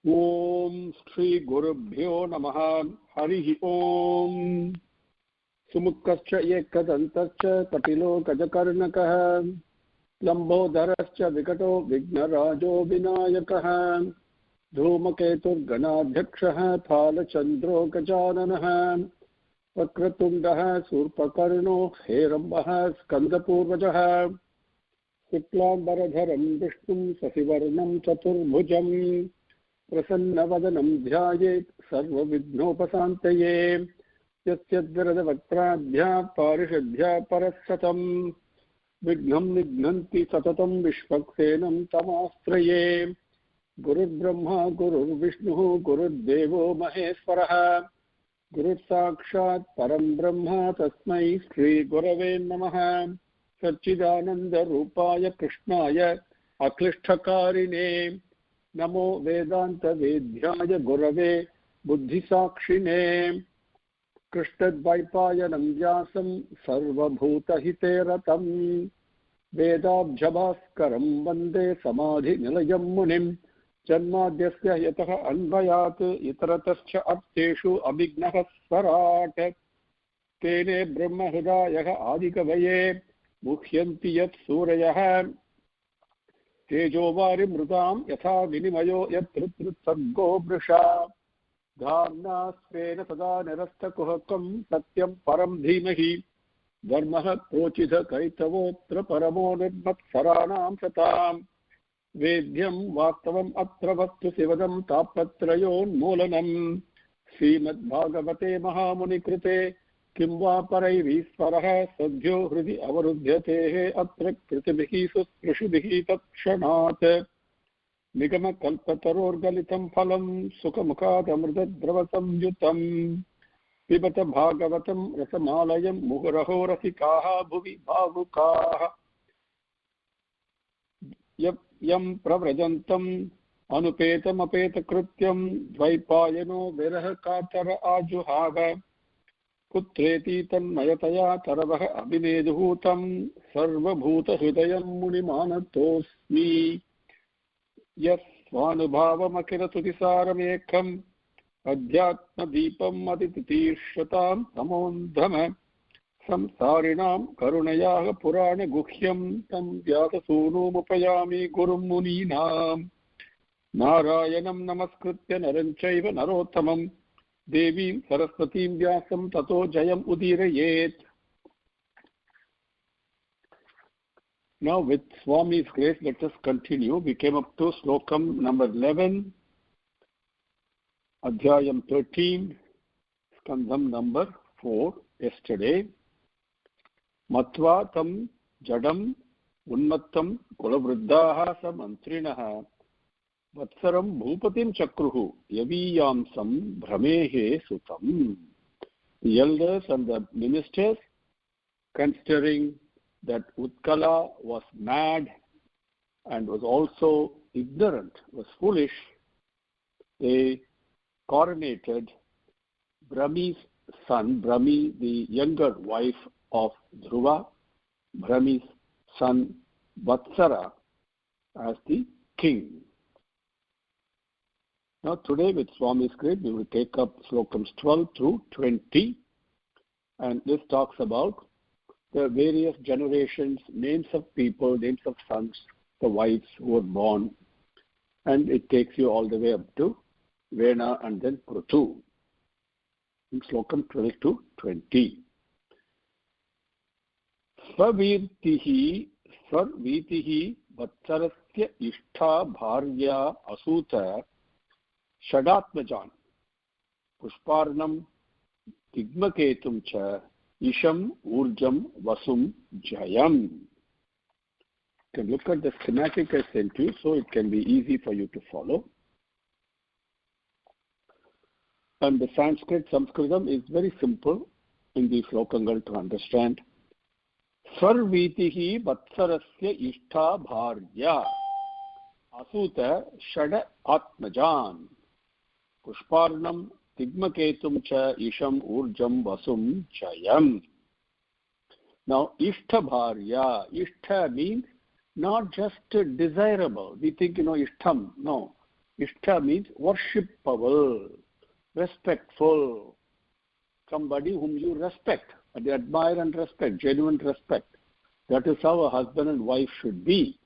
Om Shri Gurubhyo Namaha Harihi Om Sumukkascha Ekadantascha Kapilo Gajakarnakaha Lambodharascha Vikato Vignarajo Vinayakaha Dhumaketur Ganadhyakshaha Phalachandro Gajananaha Vakratundaha Surpakarno Herambaha Skandapurvajaha Shuklambaradharam Vishnum Sasivarnam Chaturbhujam Prasannavadanam Dhyayet Sarva Vidhnopasanteye Yasyadvaradavaktrabhya Parishadhya Parasatam Vignam Nignanti Satatam Vishvaksenam Tamastraye Gurur Brahma Gurur Vishnu Gurur Devo Maheswaraha Gurur Sakshat Param Brahma Tasmai Shri Gurave Namaha Satchidananda Rupaya Krishnaya Aklishtakarine Namo Vedanta Vedhyaya Gurave Buddhisakshine Krishnadvaipayanam Vyasam Sarvabhutahite Ratam Vedabjabhaskaram Vande Samadhi Nilayam Munim Janmadhyasya Yataha Anvayat Itaratascha Arteshu Abhignaha Swarat Tene Brahma Hridayaha Adikavaye Mukhyanti Yat Surayaha Tejovari Mrutam Yatha Vinimayo Yat Ritrit Sargo Brisha Dharna Svena Sada Nirasta Kuhakam Satyam Param Dhimahi Dharmaha Prochitha Kaitavotra Paramo Nirmat Saranam Satam Vedyam Vastavam Atravastu Sivadam Tapatrayon Molanam Srimad Bhagavate Mahamuni Krite Kimva Parai Visvaraha Sadhyo Hridi Avarudhyatehe Atra Kritibihi Susprishubhihi Tatshanat Nigama Kalpataror Galitam Phalam Sukhamukhat Amritadravatam Yutam Pibata Bhagavatam Rasamalayam Muhuraho Rasikaha Bhuvi Bhavukaha Yam Pravrajantam Anupetam Apeta Krutyam Dvaipayano Viraha Katara Ajuhava Putreti Tanmayataya Taravaha Abhineduhutam Sarvabhuta Hridayam Munimanatosmi Yasvanubhavam Akiratuti Saaram Adhyatma Deepam Adititirshyatam Samondhama Samsarinam Karunayaha Purana Guhyam Tam Vyasasunu Mupayami Gurum Muninam Narayanam Namaskritya Naranchaiva Narottamam Devim Saraswatim Vyasam Tato Jayam Udirayet. Now with Swami's grace, let us continue. We came up to Slokam number 11, Adhyayam 13, Skandham number 4 yesterday. Matva tam jadam unmattam kulavruddhaha samantrinaha vatsaram bhupatim chakruhu yaviyamsam bhramehe sutam. The elders and the ministers, considering that Utkala was mad and was also ignorant, was foolish, they coronated Brahmi's son, Brahmi, the younger wife of Dhruva, Brahmi's son Vatsara, as the king. Now today with Swami's grace we will take up Slokams 12 through 20, and this talks about the various generations, names of people, names of sons, the wives who were born, and it takes you all the way up to Vena and then Prutu in Slokam 12 to 20. Swarvitihi Vatsarasya Ishtha Bharya Asuta Shadatmajan Pushparnam Tigmaketum Cha Isham Urjam Vasum Jayam. You can look at the schematic I sent you so it can be easy for you to follow. And the Sanskritam is very simple in the Slokangal to understand. Sarvitihi Vatsarasya Ishtha Bharya Asuta Shada Atmajan Pushparnam Tigmaketum Cha Isham Urjam Vasum Jayam. Now, Ishtha Bharya, Ishtha means not just desirable. We think, Ishtham. No. Ishtha means worshipable, respectful, somebody whom you respect, and admire and respect, genuine respect. That is how a husband and wife should be.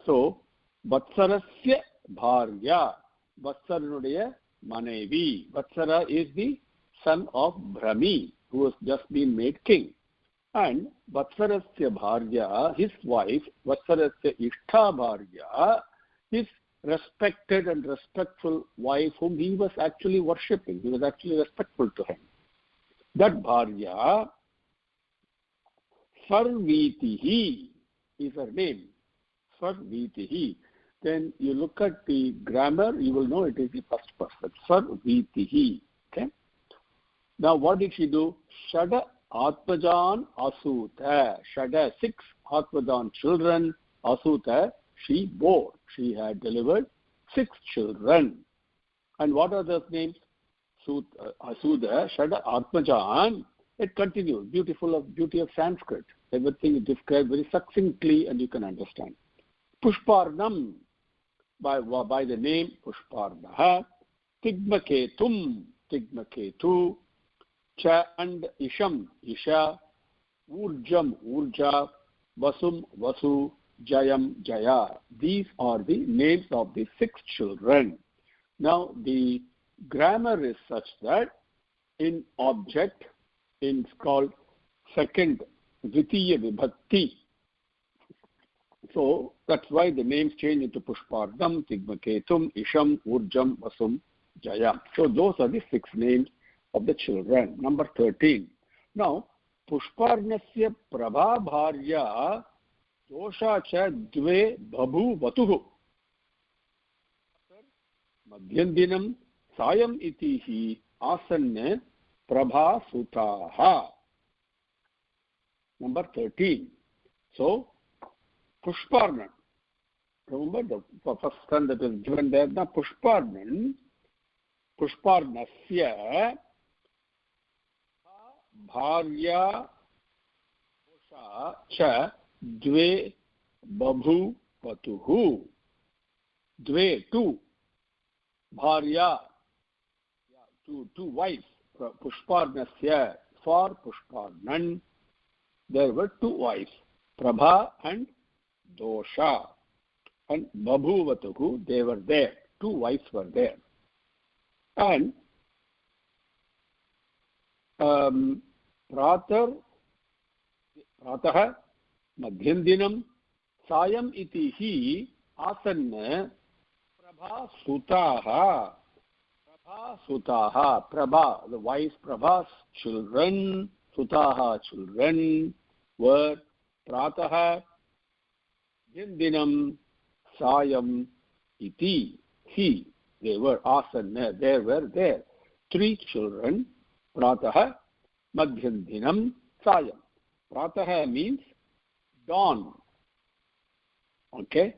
So, Vatsarasya Bharya, Vatsaranudaya Manevi. Vatsara is the son of Brahmi, who has just been made king. And Vatsarasya Bharya, his wife, Vatsarasya Ishtha Bharya, his respected and respectful wife whom he was actually worshipping. He was actually respectful to him. That Bharya, Sarvitihi is her name. Sarvitihi. Then you look at the grammar, you will know it is the first person. Sarvitihi. Okay. Now what did she do? Shada Atmajan Asuta. Shada, 6 Atmajan children. Asuta, she bore. She had delivered 6 children. And what are those names? Asuda, Shada Atmajan. It continues. Beauty of Sanskrit. Everything is described very succinctly and you can understand. Pushparnam, by the name Pushparnaha. Tigmaketum, Tigmaketu. Cha and Isham, Isha. Urjam, Urja. Vasum, Vasu. Jayam, Jaya. These are the names of the 6 children. Now the grammar is such that in object, it's called second Dvitiya Vibhakti. So that's why the names change into Pushpardam, Tigmaketum, Isham, Urjam, Vasum, Jaya. So those are the 6 names of the children. Number 13. Now, Pushparnasya Prabha Bharya Dosha Cha Dve Babhu Vatuhu. Madhyandinam Sayam Itihi Asanne Prabha Sutaha. Number 13. So, Pushparnan. Remember the first one that is given there. Now, Pushparnan, Pushparnasya Bharya Dosha Cha Dve Babhu Vatuhu. Dve, 2. Bharya, 2 wives. Pushparnasya, for Pushparnan, there were 2 wives, Prabha and Dosha. And Babhu Vatuhu, they were there. 2 wives were there. And Pratah Madhyandinam Sayam Itihi Asanna Prabha Sutaha. Prabha Sutaha. Prabha, the wise Prabha's children, Sutaha children were Pratah Madhyandinam Sayam Iti. He, they were Asanna, they were there. 3 children, Pratah Madhyandinam Sayam. Pratah means dawn. Okay?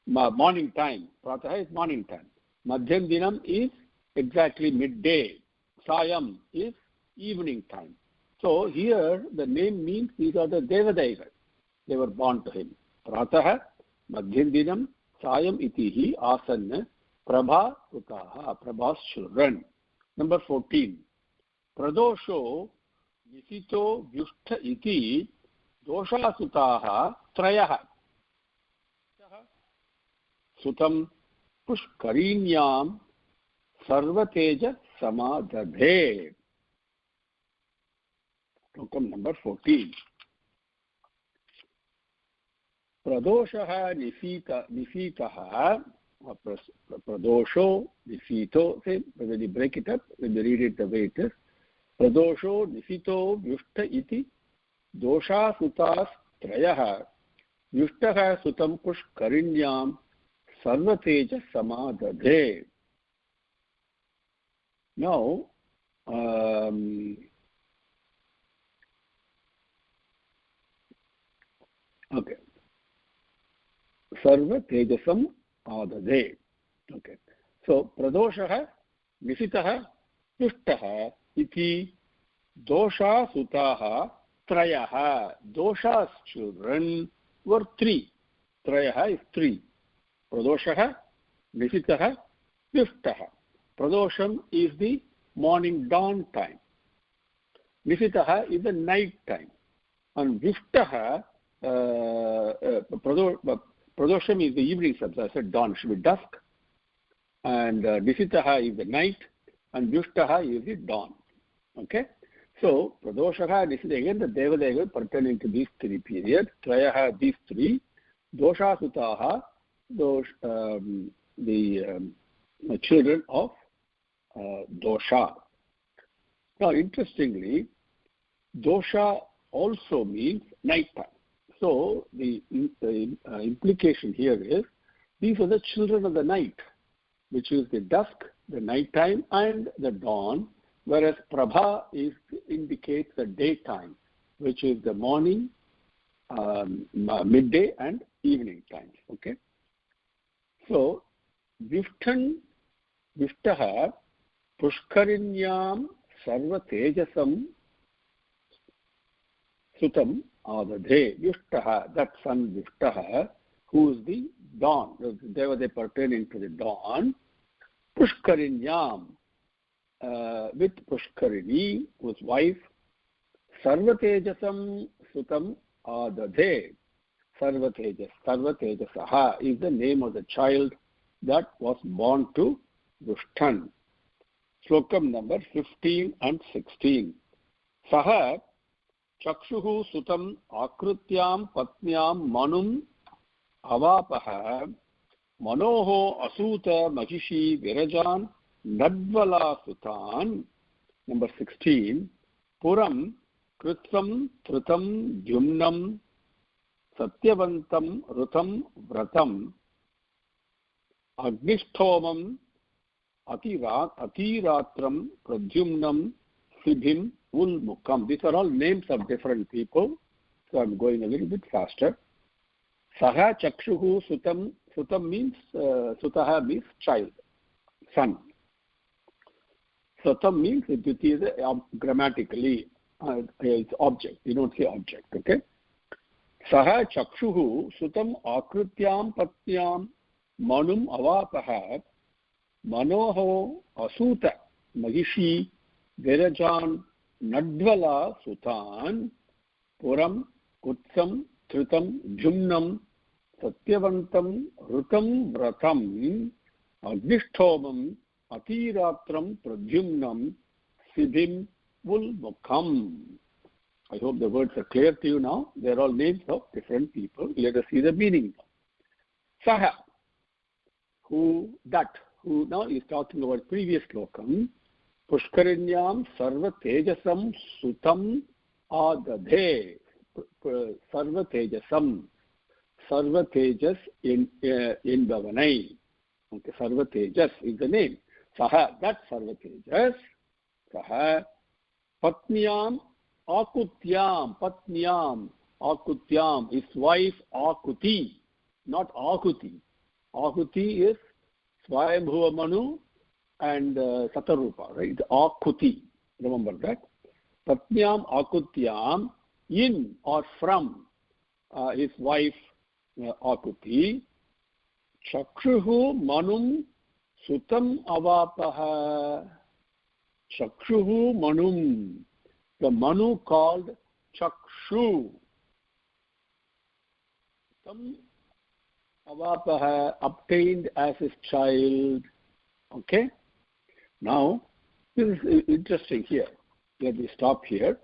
Morning time. Pratah is morning time. Madhyandinam is exactly midday. Sayam is evening time. So here the name means these are the Devadaigas. They were born to him. Pratah Madhyandinam Sayam Itihi Asanna Prabha Sutaha. Prabha's children. Number 14. Pradosho Nisito Vyushtha Iti Dosha Sutaha Trayaha. Sutam Pushkarinyam Sarvateja Samadadhe. Slokam number 14. Pradoshaha Nifitaha. Pradosho Nifito. Say, when you break it up, when you read it the way it is. Pradosho Nifito Vyushta Iti Dosha Sutas Trayaha. Vyushtaha Sutam Pushkarinyam Sarvateja Samadadhe. Now, okay. Sarva Tejasam Adade. Okay. So, Pradoshaha, Nishitaha, Yushtaha, Iti, Dosha Sutaha, Trayaha. Dosha's children were 3. Trayaha is 3. Pradoshaha, Nishitaha, Viftaha. Pradosham is the morning dawn time. Nisitaha is the night time. And Viftaha, Pradosham is the evening substance. I said dawn should be dusk. And Nisitaha is the night. And Viftaha is the dawn. Okay? So, Pradoshaha, this is again the Devadeva pertaining to these three periods. Trayaha, these three. Dosha Sutaha, those, the children of Dosha. Now, interestingly, Dosha also means nighttime. So, the implication here is these are the children of the night, which is the dusk, the nighttime, and the dawn. Whereas Prabha indicates the daytime, which is the morning, midday, and evening times. Okay. So, Viftaha Pushkarinyam Sarva Tejasam Sutam Adadhe. Viftaha, that son Viftaha, who is the dawn. They were pertaining to the dawn. Pushkarinyam. With Pushkarini, whose wife, Sarvatejasam Sutam Adadhe. Sarvatejasaha is the name of the child that was born to Dushtan. Slokam number 15 and 16. Saha Chakshuhu Sutam Akrutyam Patnyam Manum Avapaha Manoho Asuta Mahishi Virajan Nadvala Sutan. Number 16. Puram Kritsam Trutam Jumnam Satyavantam Rutam Vratam Agnishtomam Atiratram Pradyumnam Sibhim Ulmukam. These are all names of different people. So I'm going a little bit faster. Saha Chakshuhu Sutam. Sutam means, Sutaha means child, son. Satam means it is grammatically it's object. You don't say object. Okay. Saha Chakshuhu Sutam Akrutyam Patnyam Manum Avapaha Manoho Asuta Mahishi Virajan Nadvala Sutan Puram Kutsam Tritam Jumnam Satyavantam Rutam Vratam Agnishtomam Atiratram Pradyumnam Sibhim Vulmukam. I hope the words are clear to you now. They are all names of different people. Let us see the meaning. Saha, who now is talking about previous slokam. Pushkarinyam Sarva Tejasam Sutam Adadhe. Sarva Tejasam. Sarva Tejas in Bhavanai. Okay, Sarva Tejas is the name. Saha, that Sarva Tejas. Saha Patnyam Akutyam. Akutyam, his wife Akuti, not Akuti. Akuti is Swayambhuva Manu and Satarupa, right? Akuti, remember that. Patnyam Akutyam, in or from his wife Akuti. Chakshuhu Manum Sutam Avapaha. Chakshuhu Manum. The Manu called Chakshu. Sutam Avapaha, obtained as his child. Okay? Now, this is interesting here. Let me stop here.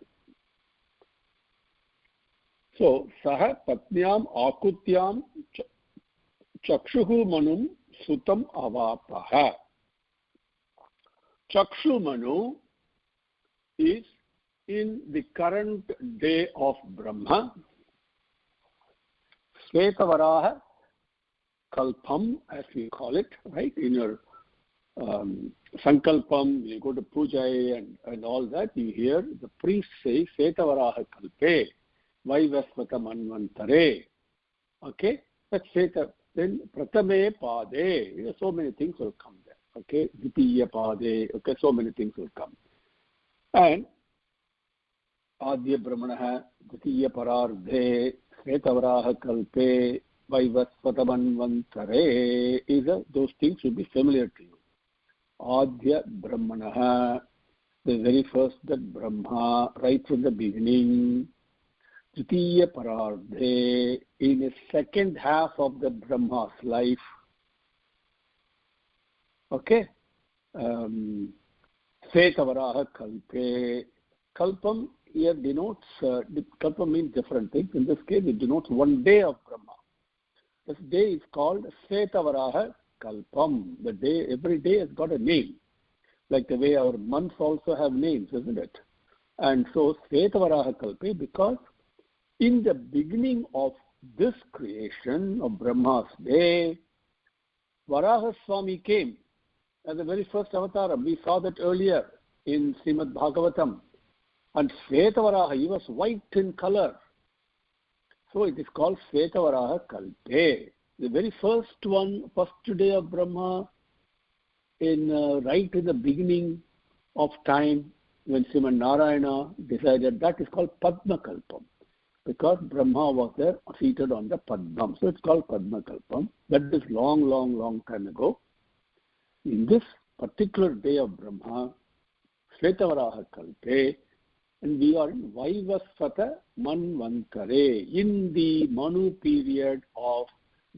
So, Saha Patnyam Akutyam Chakshuhu Manum Sutam Avapaha. Chakshu Manu is in the current day of Brahma. Svetavaraha Kalpam, as we call it, right? In your Sankalpam, you go to Puja and all that, you hear the priest say Svetavaraha Kalpe, Vaivasvata Manvantare. Okay? That's Sveta. Then Pratame Pade, so many things will come there. Okay? Ditiya Pade, okay, so many things will come. And Adya Brahmanaha, Ditiya Parardhe, Svetavaraha Kalpe, Vaivasvata Manvantare, those things will be familiar to you. Adya Brahmanaha, the very first that Brahma, right from the beginning. Tritiya Parardhe, in the second half of the Brahma's life. Okay. Svetavaraha Kalpe. Kalpam here denotes, Kalpam means different things. In this case, it denotes one day of Brahma. This day is called Svetavaraha Kalpam. The day, every day has got a name. Like the way our months also have names, isn't it? And so Svetavaraha Kalpe, because in the beginning of this creation of Brahma's day, Varaha Swami came as the very first avatar. We saw that earlier in Srimad Bhagavatam. And Svetavaraha, he was white in color. So it is called Svetavaraha Kalpe. The very first one, first day of Brahma, right in the beginning of time, when Srimad Narayana decided, that is called Padma Kalpam. Because Brahma was there seated on the Padmam. So it's called Padma Kalpam. That is long time ago. In this particular day of Brahma, Svetavaraha Kalpe, and we are in Vaivasvata Manvantare, in the Manu period of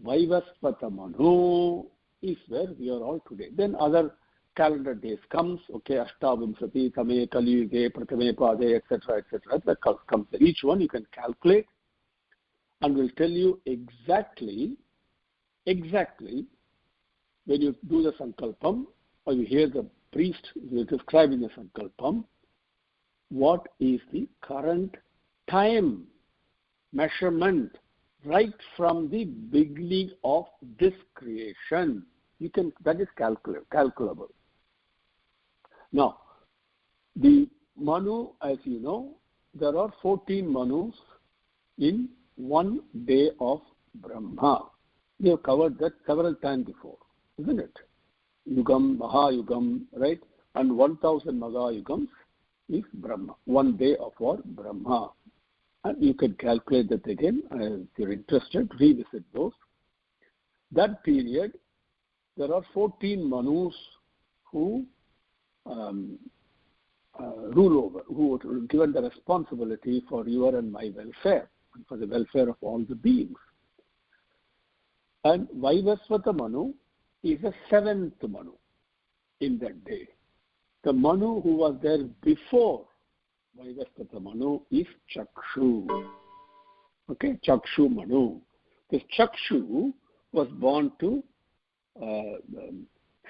Vaivasvata Manu is where we are all today. Then other calendar days comes, okay, Ashtavimsati, Tame, Kaliyuge, Pratame Pade, etc., that comes. Each one you can calculate and will tell you exactly when you do the Sankalpam or you hear the priest describing the Sankalpam, what is the current time measurement right from the beginning of this creation. That is calculable. Now, the Manu, as you know, there are 14 Manus in one day of Brahma. We have covered that several times before, isn't it? Yugam, Mahayugam, right? And 1000 Mahayugams is Brahma, one day of our Brahma. And you can calculate that again. If you're interested, revisit those. That period, there are 14 Manus who rule over, who are given the responsibility for your and my welfare, and for the welfare of all the beings. And Vaivasvata Manu is the 7th Manu in that day. The Manu who was there before Vaivasvata Manu is Chakshu. Okay, Chakshu Manu. This Chakshu was born to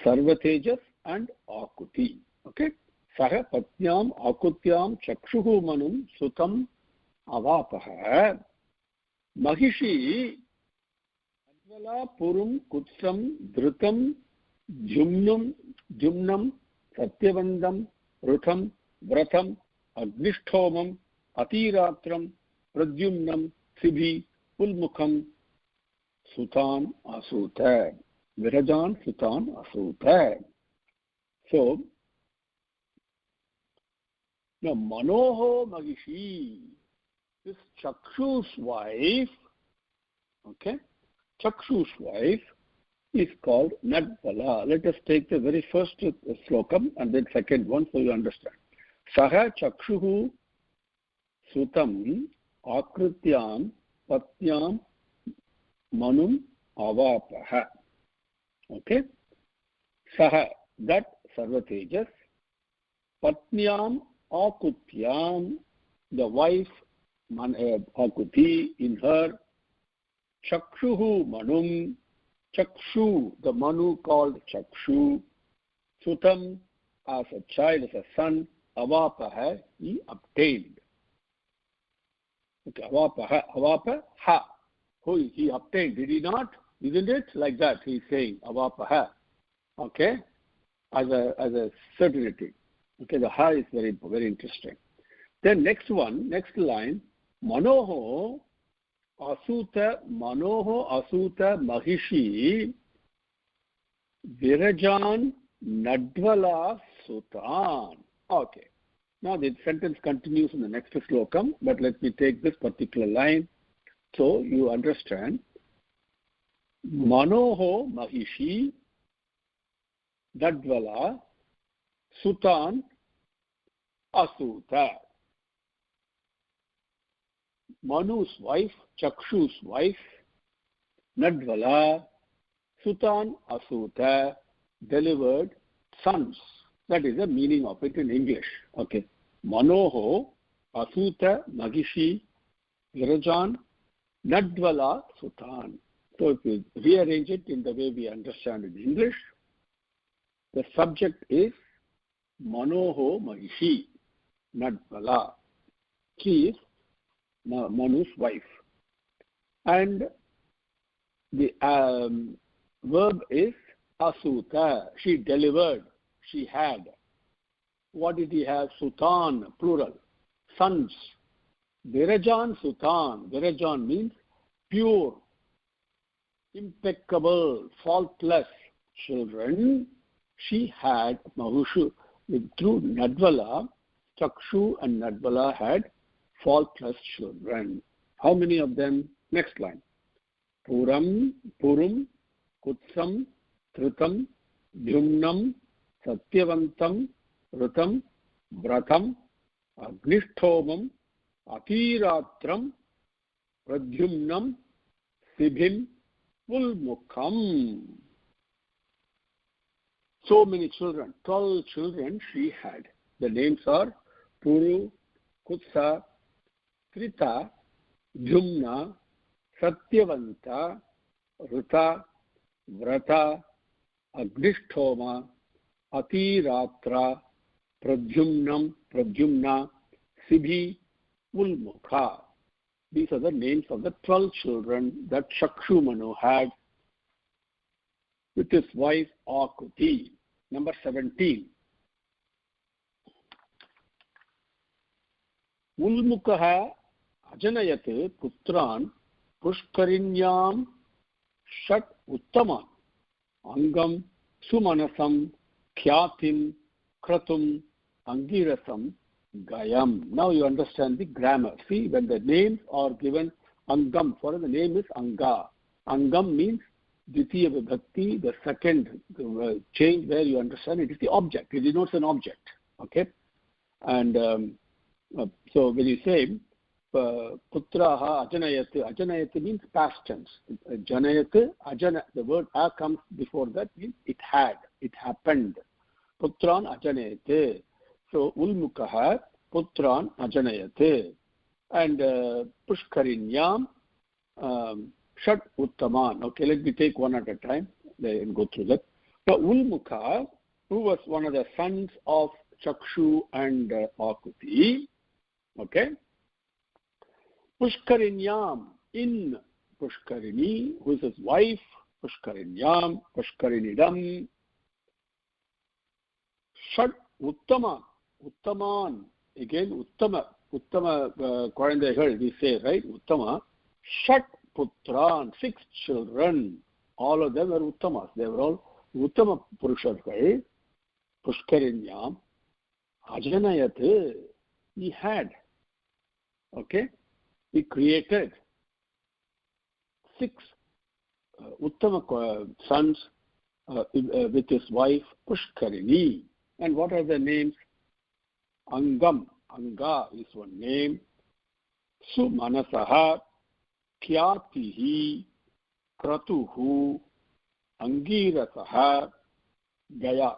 Sarvatejas and Akuti. Okay, Saha Patnyam Akutyam Chakshuhu Manum Sutam Avapaha Mahishi Advala Purum Kutsam Dhrutam Jumnam Satyavandam Rutham Vratam Agnishthomam Atiratram Pradyumnam Sibhi Ulmukham Sutan Asuta. Virajan Sutan Asuta. So, now Manoho Magishi, this Chakshu's wife, okay, Chakshu's wife is called Nadvala. Let us take the very first slokam and then second one so you understand. Saha Chakshuhu Sutam Akrityam Patyam Manum Avapaha. Okay? Saha, that Sarvatejas, Patnyam Akutyam, the wife Akuti, in her, Chakshuhu Manum, Chakshu, the Manu called Chakshu, Sutam, as a child, as a son, Avapaha, he obtained. Okay, Avapaha, who he obtained, did he not? Isn't it? Like that, he is saying, Avapaha. Okay? As a certainty. Okay, the ha is very, very interesting. Then next line, Manoho Asuta Mahishi Virajan Nadvala Sutan. Okay. Now the sentence continues in the next slokam, but let me take this particular line so you understand. Manoho Mahishi Nadvala Sutan Asuta. Manu's wife, Chakshu's wife, Nadvala Sutan Asuta, delivered sons. That is the meaning of it in English. Okay. Manoho Asuta Magishi Virajan Nadvala Sutan. So if we rearrange it in the way we understand in English, the subject is Manoho Mahishi Nadvala. She is Manu's wife. And the verb is Asuta. She delivered. She had. What did he have? Sutan, plural. Sons. Virajan Sutan. Virajan means pure, impeccable, faultless children. She had Mahushu. Through Nadvala, Chakshu and Nadvala had faultless children. How many of them? Next line. Puram, Kutsam, Tritam, Dhyumnam, Satyavantam, Rutam, Vratam, Agnishthomam, Atiratram, Pradyumnam, Sibhim, Ulmukham. So many children, 12 children she had. The names are Puru, Kutsa, Trita, Jumna, Satyavanta, Ruta, Vrata, Agnisthoma, Atiratra, Pradyumna, Sibhi, Ulmukha. These are the names of the 12 children that Chakshumanu had with his wife Akuti. Number 17. Ulmukaha ajanayat putran pushkarinyam shat uttaman angam sumanasam khyatim kratum angirasam gayam. Now you understand the grammar. See, when the names are given angam, for the name is anga. Angam means Ditiya Vibhakti, the second change where you understand it is the object. It denotes an object. Okay? And so when you say putraha ajanayat, ajanayat means past tense. Janayat, ajana, the word a comes before that, means it had, it happened. Putran ajanayat. So ulmukaha putran ajanayat. And pushkarinyam Shat Uttaman. Okay, let me take one at a time and go through that. So Ulmukha, who was one of the sons of Chakshu and Akuti, okay. Pushkarinyam, in Pushkarini, who is his wife, Pushkarinyam, Pushkarinidam, Shat Uttaman, Uttaman, again Uttama Kwarandehal, we say, right? Uttama, Shat Putran, 6 children, all of them were Uttamas. They were all Uttama Purushakal, Pushkarinyam, Ajanayat, he had, okay, he created 6 Uttama sons with his wife Pushkarini. And what are their names? Angam, Anga is one name, Sumanasaha, Khyatihi, Kratuhu, Angirasaha, Gaya.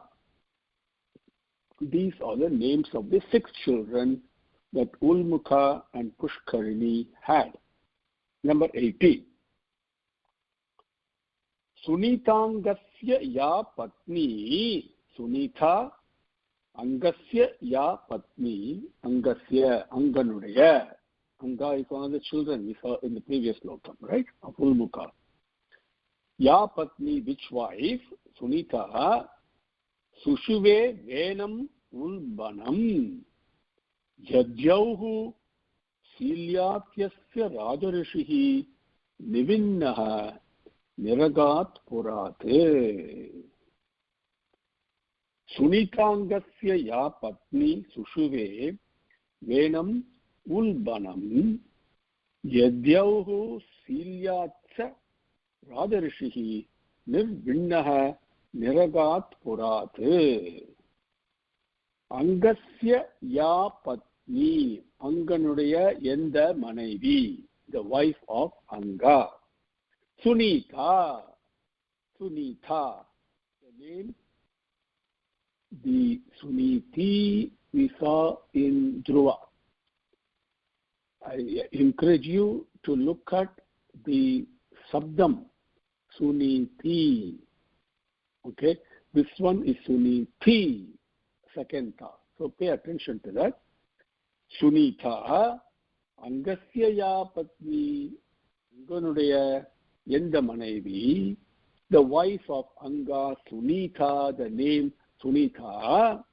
These are the names of the 6 children that Ulmukha and Pushkarini had. Number 18. Sunitangasya ya patni, Sunita Angasya ya patni, Angasya, Anganudaya. Anga is one of the children we saw in the previous lokam, right? Of Ulmukha. Ya patni, which wife? Sunita, Sushuve Venam Ulbanam, Yadyauhu Silyatyasya Rajarishihi Nivinnaha Niragat Purate. Sunitangasya ya patni Sushuve Venam Ulbanam Yadyauhu Silyatsa Rajarishihi Nirvinnaha Niragat Purat. Angasya ya Patni. Anganudaya Yenda Manaivi. The wife of Anga. Sunita. Sunita. The name. The Suniti we saw in Dhruva. I encourage you to look at the Sabdam. Suniti. Okay, this one is Suniti, second tha. So pay attention to that. Sunita, Angasya ya Patni, Anganudaya Yenda Manaivi, the wife of Anga, Sunita, the name Sunita,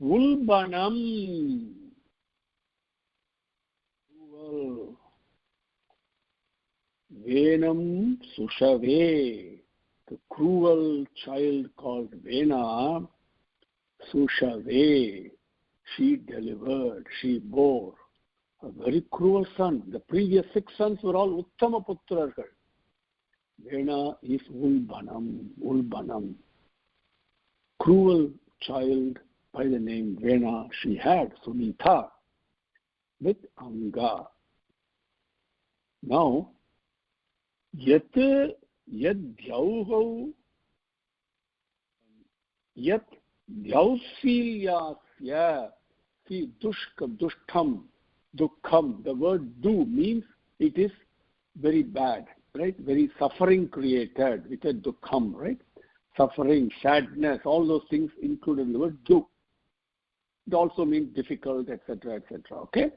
Ulbanam, Venam Sushave, the cruel child called Vena, Sushave, she delivered, she bore a very cruel son. The previous 6 sons were all Uttama Putrargal. Vena is Ulbanam. Cruel child by the name Vena she had, Sunita, with Anga. Now, Yat Dhyauhau Yat Dhyausilyasya. See, Dushtam, Dukham. The word do means it is very bad, right? Very suffering created with a Dukham, right? Suffering, sadness, all those things included in the word do. It also means difficult, etc., etc. Okay?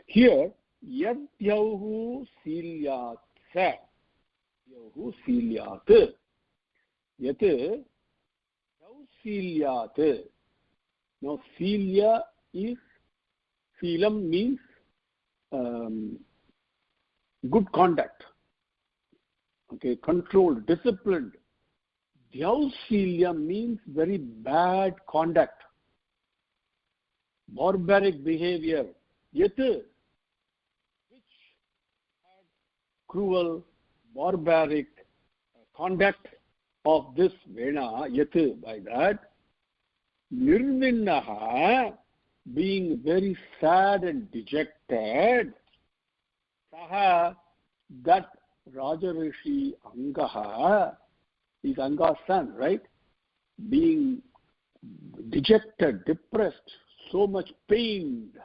Here, Yad Dhyauhu Silyat. Dhyauhu Silyat. Yat Dhyausilyat. Now, Silya is, Silam means good conduct. Okay, controlled, disciplined. Dhyausilya means very bad conduct. Barbaric behavior. Yat, which had cruel, barbaric conduct of this Vena, Yat, by that, Nirvinnaha, being very sad and dejected, Saha, that Rajarishi Angaha, is Anga's son, right? Being dejected, depressed, so much pained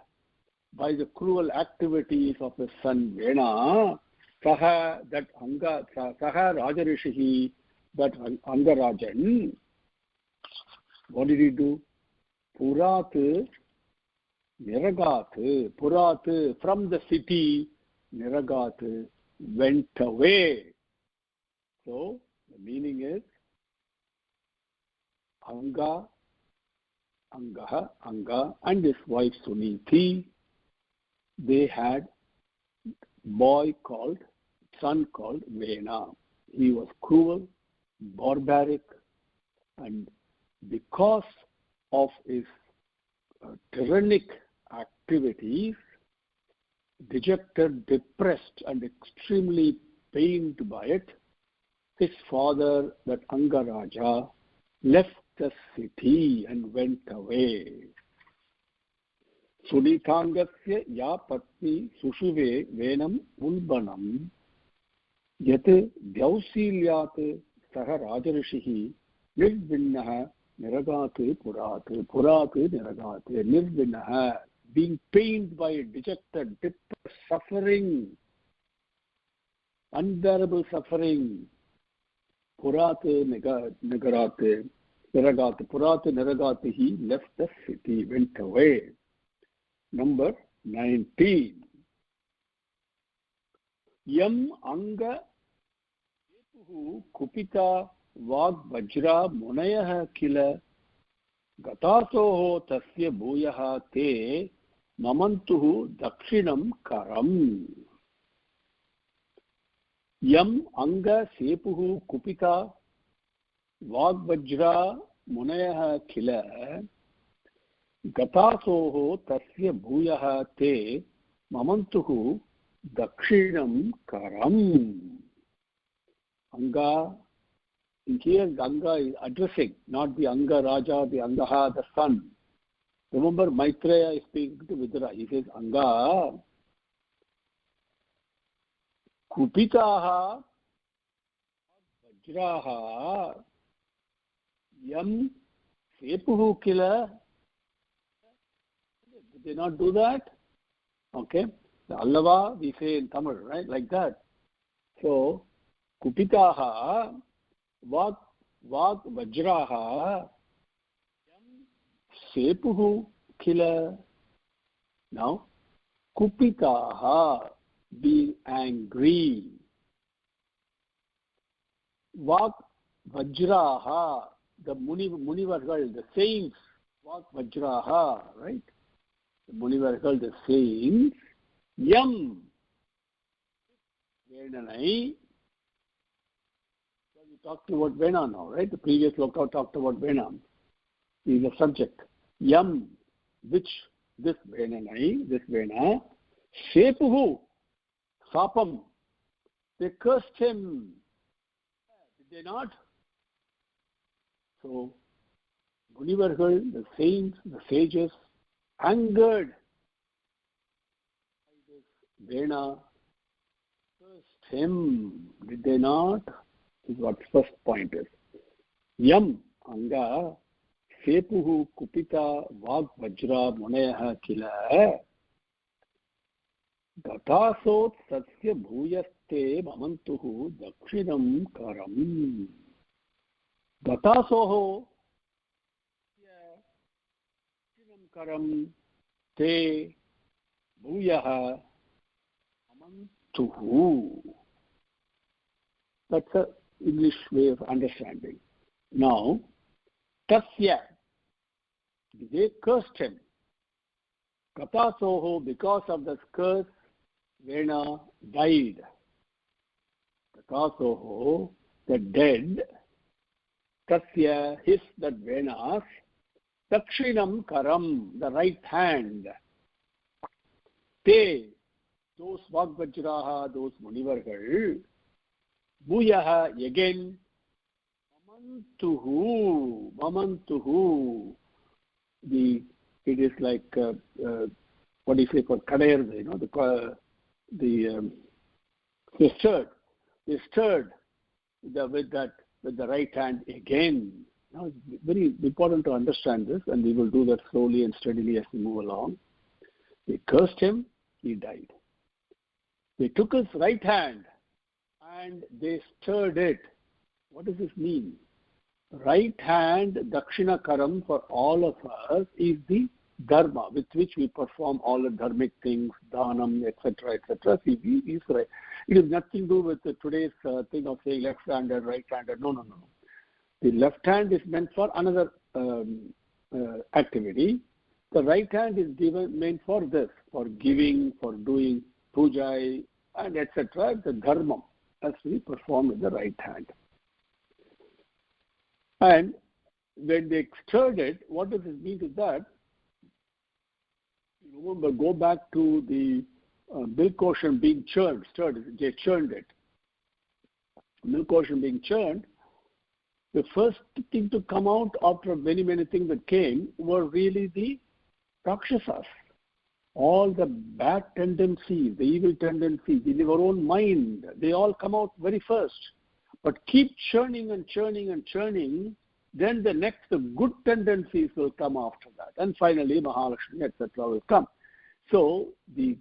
by the cruel activities of his son Vena, Saha, that Anga, Saha Rajarishi, that Angarajan, what did he do? Purat Niragat. Purat, from the city, Niragat, went away. So, the meaning is Anga, and his wife Suniti, they had son called Vena. He was cruel, barbaric, and because of his tyrannic activities, dejected, depressed, and extremely pained by it, his father, that Angaraja, left the city and went away. Sunitangasya ya patni sushuve venam ulbanam yat dhyausilyat saha rajarishihi nirvinnaha niragat purat niragat nirvinnaha, being pained by it, dejected, depressed, suffering, unbearable suffering. Purat niragat, he left the city, went away. Number 19. Yam anga kupita vag vajra munayah kila gatasoho tasya bhuyaha te mamantuhu dakshinam karam. Yam anga sepuhu kupita Vagbajra munayah kila gatasoho tasya bhuyaha te mamantuhu dakshinam karam. Anga Here Ganga is addressing, not the Anga Raja, the Angaha, the son. Remember, Maitreya is speaking to Vidura. He says, Anga, Kupitaha, Vajraha, Yam, Sepuhu Kila. Did they not do that? Okay. The Allava, we say in Tamil, right? Like that. So, Kupitaha, Vak Vajraha, Sepuhu Kila. Now, Kupitaha, being angry. Vak Vajraha, the Munivargal, the saints. Vak Vajraha, right? The Munivargal, the saints. Yam. Venanai. We talked about Vena now, right? The previous Loka talked about Vena. He is a subject. Yam, which this Venanai, this Vena, Sepuhu, Sapam, they cursed him. Did they not? So, Munivargal, the saints, the sages, angered by this Vena, cursed him. Did they not? This is what first point is. Yam, Anga, Sepuhu, Kupita, Vag, Vajra, Muneha, Kila. Gatasot Sathya Bhuyaste Mamantuhu Dakshinam Karam. Gatasoho Dakshinam Karam Te Bhuyaha Mamantuhu. That's an English way of understanding. Now, Tasya, they cursed him. Katasoho, because of the curse, Vena died. Katasoho, the dead. Tasya, his, that Venas. Dakshinam Karam, the right hand. Te, those Vagvajraha, those Munivargal. Bhuyaha, again. Mamantuhu. It is like, what do you say, for Kadair, you know, they stirred with the right hand again. Now, it's very important to understand this, and we will do that slowly and steadily as we move along. They cursed him, he died. They took his right hand and they stirred it. What does this mean? Right hand, Dakshina Karam, for all of us is the dharma with which we perform all the dharmic things, dhanam, etc., etc. See, right. It has nothing to do with today's thing of saying left-handed, right-handed. No. The left hand is meant for another activity. The right hand is meant for this, for giving, for doing puja, and etc. The dharma has to be performed with the right hand. And when they stirred it, what does it mean to that? Remember, go back to the milk ocean being stirred. They churned it. Milk ocean being churned, the first thing to come out after many, many things that came were really the Rakshasas. All the bad tendencies, the evil tendencies in your own mind, they all come out very first. But keep churning and churning and churning, then the good tendencies will come after that. And finally, Mahalakshmi, etc. will come. So, the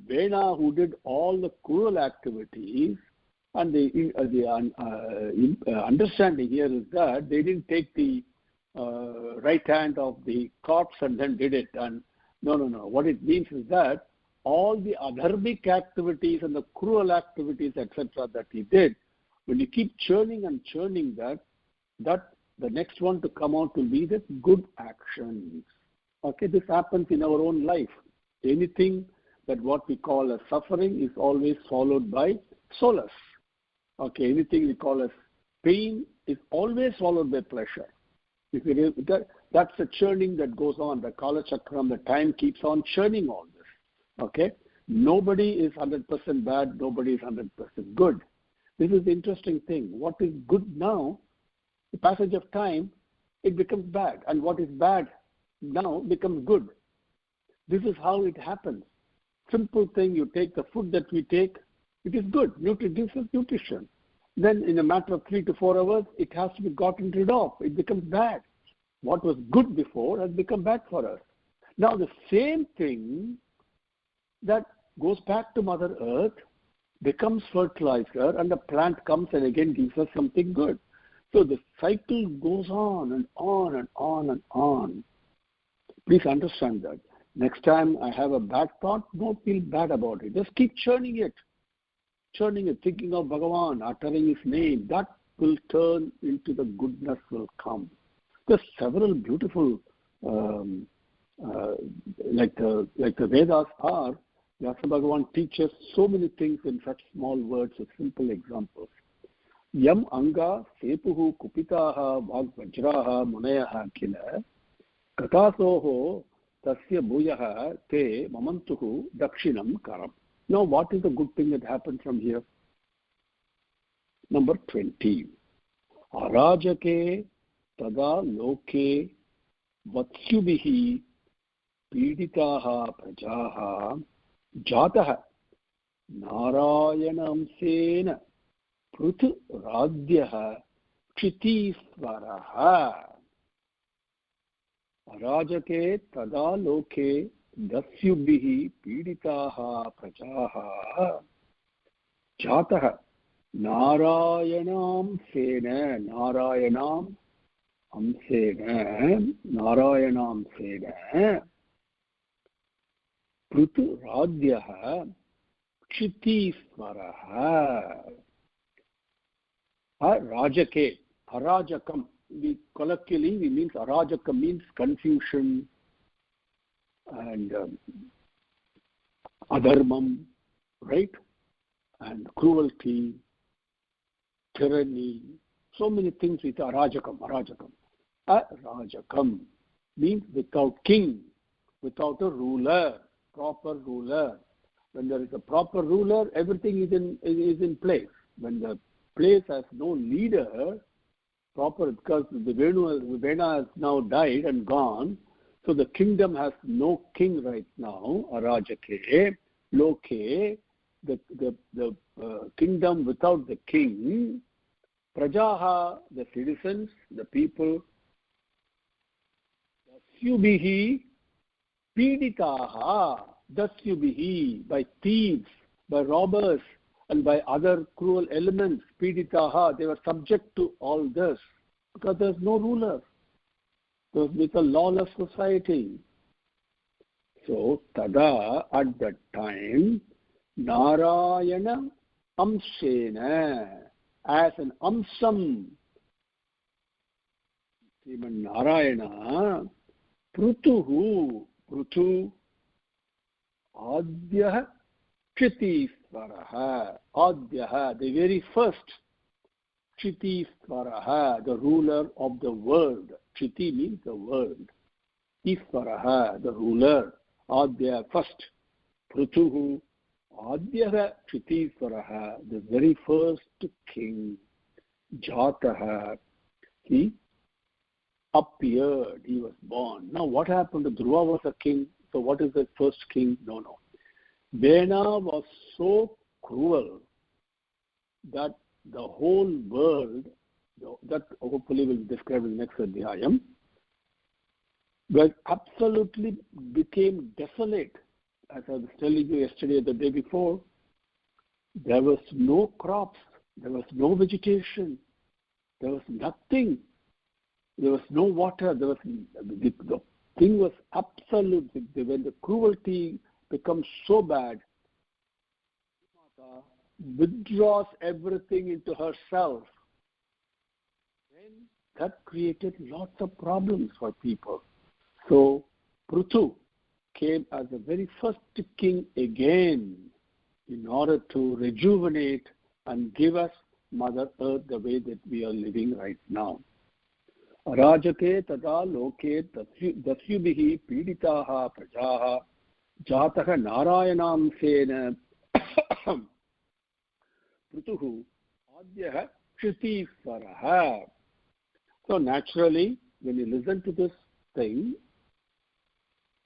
Vena who did all the cruel activities, and the understanding here is that they didn't take the right hand of the corpse and then did it. And no. What it means is that all the adharmic activities and the cruel activities, etc., that he did, when you keep churning and churning that the next one to come out will be the good actions. Okay, this happens in our own life. Anything that what we call as suffering is always followed by solace. Okay, anything we call as pain is always followed by pleasure. That's the churning that goes on. The Kala Chakram, the time keeps on churning all this. Okay, nobody is 100% bad. Nobody is 100% good. This is the interesting thing. What is good now The passage of time, it becomes bad. And what is bad now becomes good. This is how it happens. Simple thing, you take the food that we take, it is good. This is nutrition. Then in a matter of 3 to 4 hours, it has to be gotten rid of. It becomes bad. What was good before has become bad for us. Now the same thing that goes back to Mother Earth, becomes fertilizer, and the plant comes and again gives us something good. So the cycle goes on and on and on and on. Please understand that. Next time I have a bad thought, don't feel bad about it. Just keep churning it, thinking of Bhagavan, uttering his name. That will turn into the goodness will come. There's several beautiful, like the Vedas are. Vyasa Bhagavan teaches so many things in such small words with simple examples. Yam anga sepuhu kupitaha vajraha munayaha kila katasoho tasya bhuyaha te mamantuhu dakshinam karam. Now what is the good thing that happened from here? Number 20. Arajake tada loke vatsyubihi piditaha prajaha jataha narayanamsena pruth radhyaha kshitisvaraha. Arajake tada loke dasyubhihi piditaha prajaha jataha narayanam sena pruth radhyaha kshitisvaraha. Arajake, arajakam, we colloquially means arajakam means confusion and adharmam, right? And cruelty, tyranny, so many things with arajakam. Arajakam means without king, without a ruler, proper ruler. When there is a proper ruler, everything is in place. When the place has no leader, proper, because the Vena has now died and gone, so the kingdom has no king right now. Arajake, loke, the kingdom without the king. Prajaha, the citizens, the people. Dasyubihi, piditaha, dasyubihi, by thieves, by robbers, and by other cruel elements. Piditaha, they were subject to all this because there's no ruler. It's a lawless society. So, tada, at that time, Narayana amsena, as an amsam, Srimad Narayana, prutu, adhyah Kshitisvaraha, adhyah, the very first, Kshitisvaraha, the ruler of the world. Kshiti means the world. Isvaraha, the ruler. Adhyah, first. Prutuhu, adhyah Kshitisvaraha, the very first king. Jataha, he appeared, he was born. Now what happened? Dhruva was a king. So what is the first king? No. Vena was so cruel that the whole world, that hopefully will be described in the next adhyayam, absolutely became desolate. As I was telling you yesterday, the day before, there was no crops, there was no vegetation, there was nothing, there was no water, the thing was absolute. When the cruelty becomes so bad, Mata withdraws everything into herself. Then that created lots of problems for people. So Prutu came as the very first king again in order to rejuvenate and give us Mother Earth the way that we are living right now. Rajake tada loke dasyubhihi piditaha prajaha jataha narayanam sena prutuhu adhyah kshitisvaraha. So naturally, when you listen to this thing,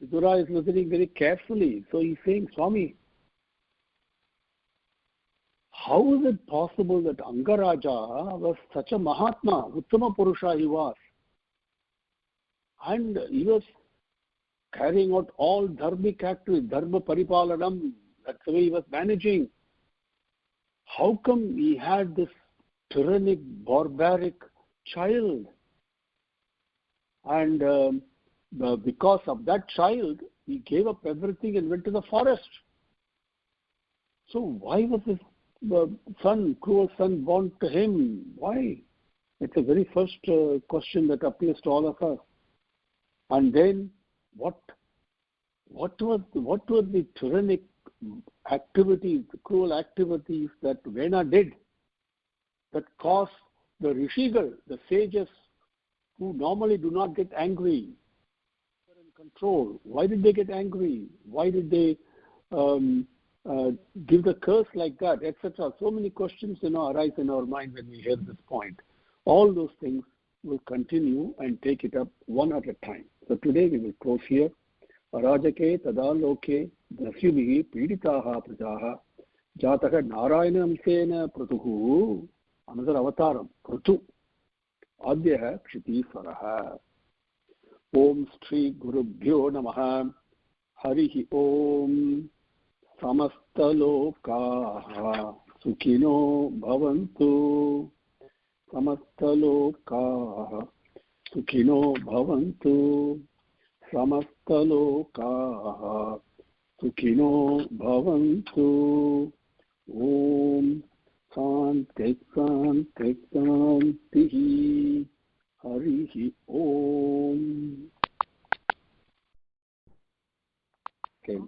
Vidura is listening very carefully. So he's saying, Swami, how is it possible that Angaraja was such a Mahatma, Uttama Purusha he was, and he was carrying out all dharmic activities, dharma paripalanam, that's the way he was managing. How come he had this tyrannic, barbaric child? And because of that child, he gave up everything and went to the forest. So why was his cruel son born to him? Why? It's the very first question that appears to all of us. And then what were the tyrannic activities, the cruel activities that Vena did that caused the Rishigal, the sages who normally do not get angry, were in control? Why did they get angry? Why did they give the curse like that, etc.? So many questions arise in our mind when we hear this point. All those things will continue and take it up one at a time. So today we will close here. Arajake tadaloke dasyubhi piditaha prajaha jataka narayanamsena pratuhu. Another avataram, Pratu. Adhyah Kshitisvaraha. Om Shri Gurubhyo Namaha. Harihi Om. Samastalokaha Sukhino Bhavantu. Samastalokaha Sukhino Bhavantu. Samastalokaha Sukhino Bhavantu. Om Santik Santik Santihi. Harihi Om. Okay.